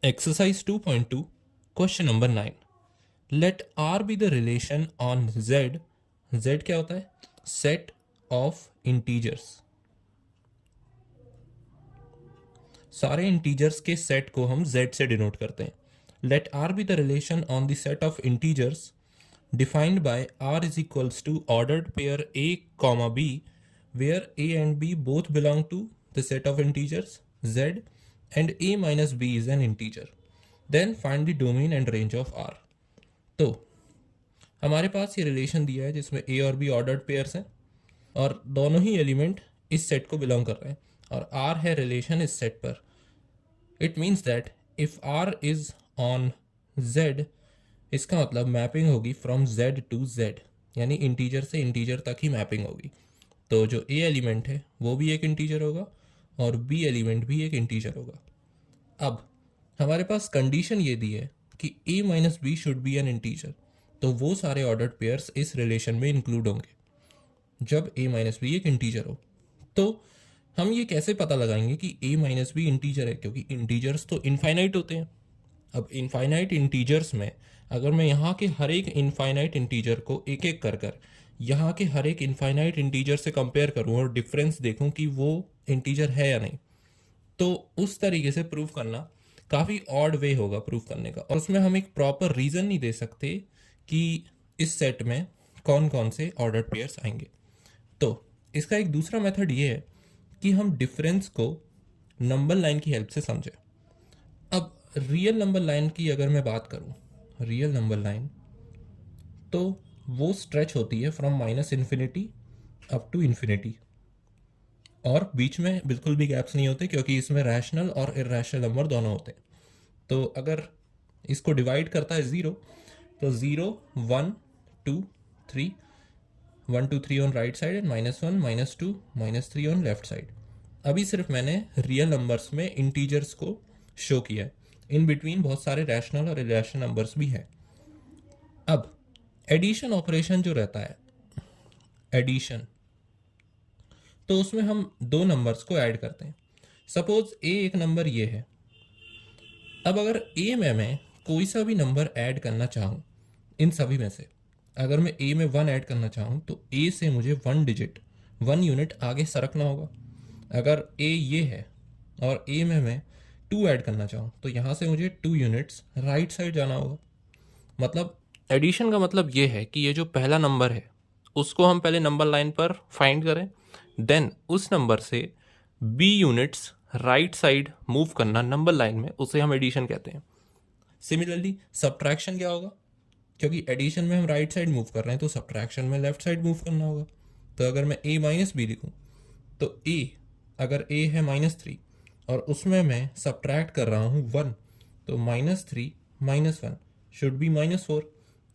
Exercise 2.2, question number 9. Let R be the relation on Z. Z क्या होता है? Set of integers. सारे integers के set को हम Z से denote करते हैं. Let R be the relation on the set of integers defined by R is equals to ordered pair A comma B, where A and B both belong to the set of integers Z and A minus B is an integer. Then find the domain and range of R. तो हमारे पास ये relation दिया है जिसमें A और B ordered pairs हैं और दोनों ही एलिमेंट इस सेट को बिलोंग कर रहे हैं और R है रिलेशन इस सेट पर. It means that if R is on Z, इसका मतलब मैपिंग होगी फ्रॉम Z टू Z, यानी इंटीजर से इंटीजर तक ही मैपिंग होगी. तो जो A एलिमेंट है वो भी एक इंटीजर होगा और B एलिमेंट भी एक इंटीजर होगा. अब हमारे पास कंडीशन ये दी है कि A minus B should be an integer, तो वो सारे ऑर्डर्ड पेयर्स इस रिलेशन में इंक्लूड होंगे जब A माइनस बी एक इंटीजर हो. तो हम ये कैसे पता लगाएंगे कि A माइनस बी इंटीजर है, क्योंकि इंटीजर्स तो इनफाइनाइट होते हैं. अब इनफाइनाइट इंटीजर्स में अगर मैं यहाँ के हर एक इनफाइनाइट इंटीजर को एक एक कर यहाँ के हर एक इनफाइनाइट इंटीजर से कंपेयर करूँ और डिफरेंस देखूँ कि वो इंटीजर है या नहीं, तो उस तरीके से प्रूव करना काफ़ी ऑड वे होगा प्रूव करने का. और उसमें हम एक प्रॉपर रीज़न नहीं दे सकते कि इस सेट में कौन कौन से ऑर्डर्ड पेयर्स आएंगे. तो इसका एक दूसरा मेथड ये है कि हम डिफरेंस को नंबर लाइन की हेल्प से समझें. अब रियल नंबर लाइन की अगर मैं बात करूं, रियल नंबर लाइन तो वो स्ट्रेच होती है from minus infinity up to infinity और बीच में बिल्कुल भी गैप्स नहीं होते, क्योंकि इसमें रैशनल और इर्रेशनल नंबर दोनों होते हैं. तो अगर इसको डिवाइड करता है ज़ीरो, तो 0 1 2 3, 1 2 3 on right side and -1 -2 -3 on left side. अभी सिर्फ मैंने रियल नंबर्स में इंटीजर्स को शो किया है. इन बिटवीन बहुत सारे रैशनल और इर्रेशनल नंबर्स भी हैं. अब एडिशन ऑपरेशन जो रहता है, एडिशन, तो उसमें हम दो नंबर्स को ऐड करते हैं. सपोज A एक नंबर ये है. अब अगर A में मैं कोई सा भी नंबर ऐड करना चाहूँ, इन सभी में से अगर मैं A में 1 ऐड करना चाहूँ तो A से मुझे 1 डिजिट 1 यूनिट आगे सरकना होगा. अगर A ये है और A में मैं 2 ऐड करना चाहूँ तो यहाँ से मुझे 2 यूनिट्स राइट साइड जाना होगा. मतलब एडिशन का मतलब ये है कि ये जो पहला नंबर है उसको हम पहले नंबर लाइन पर फाइंड करें, देन उस नंबर से B units right side move करना नंबर लाइन में, उसे हम एडिशन कहते हैं. सिमिलरली सब्ट्रैक्शन क्या होगा, क्योंकि एडिशन में हम राइट साइड मूव कर रहे हैं तो सब्ट्रैक्शन में लेफ्ट साइड मूव करना होगा. तो अगर मैं A माइनस बी लिखूँ तो A, अगर A है -3 और उसमें मैं सब्ट्रैक्ट कर रहा हूँ 1, तो -3 -1 शुड बी -4.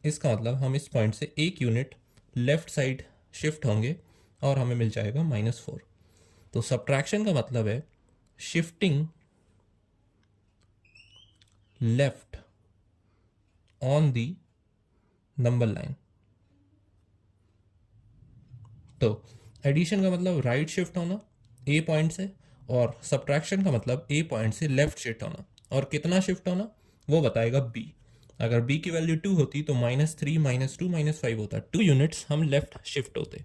इसका मतलब हम इस पॉइंट से एक यूनिट लेफ्ट साइड शिफ्ट होंगे और हमें मिल जाएगा -4. तो सब्ट्रैक्शन का मतलब है shifting left on the number line. तो एडिशन का मतलब राइट शिफ्ट होना A पॉइंट से, और सब्ट्रैक्शन का मतलब A पॉइंट से लेफ्ट शिफ्ट होना. और कितना शिफ्ट होना वो बताएगा B. अगर B की वैल्यू 2 होती तो -3 -2 -5 होता. 2 यूनिट्स हम लेफ्ट शिफ्ट होते.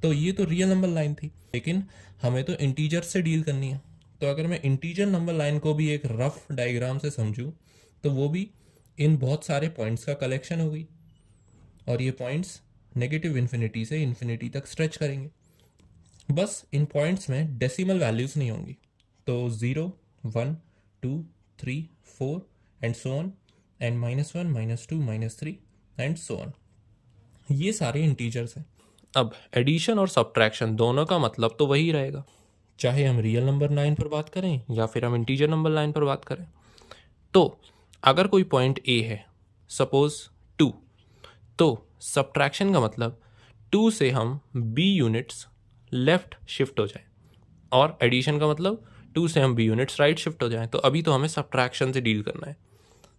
तो ये तो रियल नंबर लाइन थी, लेकिन हमें तो इंटीजर से डील करनी है. तो अगर मैं इंटीजर नंबर लाइन को भी एक रफ डायग्राम से समझूं तो वो भी इन बहुत सारे पॉइंट्स का कलेक्शन होगी और ये पॉइंट्स नेगेटिव इन्फिनिटी से इन्फिनिटी तक स्ट्रेच करेंगे. बस इन पॉइंट्स में डेसिमल वैल्यूज़ नहीं होंगी. तो 0 1 2 3 4 and so on, and -1 -2 -3 and so on. ये सारे इंटीजर्स हैं. अब एडिशन और सब्ट्रैक्शन दोनों का मतलब तो वही रहेगा, चाहे हम रियल नंबर लाइन पर बात करें या फिर हम इंटीजर नंबर लाइन पर बात करें. तो अगर कोई पॉइंट A है, सपोज 2, तो सब्ट्रैक्शन का मतलब 2 से हम B यूनिट्स लेफ्ट शिफ्ट हो जाए, और एडिशन का मतलब 2 से हम B यूनिट्स राइट शिफ्ट हो जाएं. तो अभी तो हमें सब्ट्रैक्शन से डील करना है.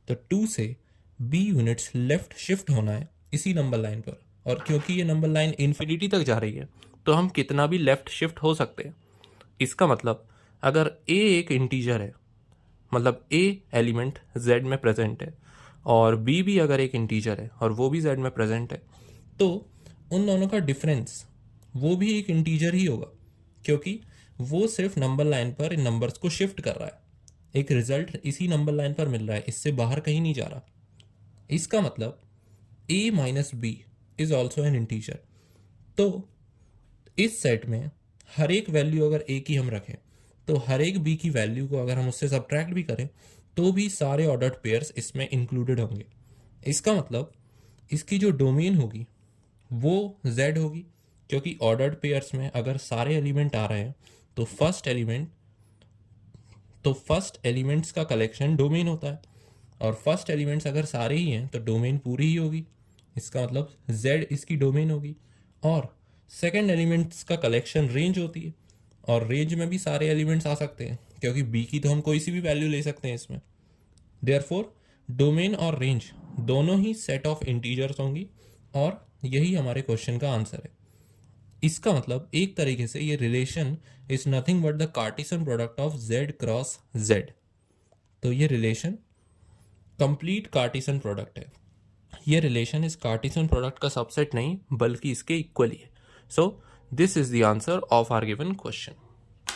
तो 2 से B यूनिट्स लेफ्ट शिफ्ट होना है इसी नंबर लाइन पर, और क्योंकि ये नंबर लाइन इन्फिनिटी तक जा रही है तो हम कितना भी लेफ्ट शिफ्ट हो सकते हैं. इसका मतलब अगर A एक इंटीजर है मतलब a एलिमेंट z में प्रेजेंट है और b भी अगर एक इंटीजर है और वो भी z में प्रेजेंट है, तो उन दोनों का डिफरेंस वो भी एक इंटीजर ही होगा, क्योंकि वो सिर्फ नंबर लाइन पर इन नंबर्स को शिफ्ट कर रहा है। एक रिजल्ट इसी नंबर लाइन पर मिल रहा है, इससे बाहर कहीं नहीं जा रहा। इसका मतलब a minus B is also an integer. तो इस सेट में हर एक वैल्यू अगर a की हम रखें, तो हर एक b की वैल्यू को अगर हम उससे सब्ट्रैक्ट भी करें तो भी सारे ऑर्डर्ड पेयर्स इसमें इंक्लूडेड होंगे। इसका मतलब इसकी जो डोमेन होगी वो z होगी, क्योंकि ऑर्डर्ड पेयर्स में अगर सारे एलिमेंट आ रहे हैं तो फर्स्ट एलिमेंट्स का कलेक्शन डोमेन होता है, और फर्स्ट एलिमेंट्स अगर सारे ही हैं तो डोमेन पूरी ही होगी। इसका मतलब z इसकी डोमेन होगी। और सेकंड एलिमेंट्स का कलेक्शन रेंज होती है, और रेंज में भी सारे एलिमेंट्स आ सकते हैं, क्योंकि b की तो हम कोई सी भी वैल्यू ले सकते हैं इसमें। देयरफॉर डोमेन और रेंज दोनों ही सेट ऑफ इंटीजर्स होंगी, और यही हमारे क्वेश्चन का आंसर है। इसका मतलब एक तरीके से ये relation is nothing but the Cartesian product of z cross z। तो ये रिलेशन कंप्लीट कार्टेशियन प्रोडक्ट है। ये रिलेशन इस कार्टेशियन प्रोडक्ट का सबसेट नहीं बल्कि इसके इक्वली है। So this is the answer of our given question.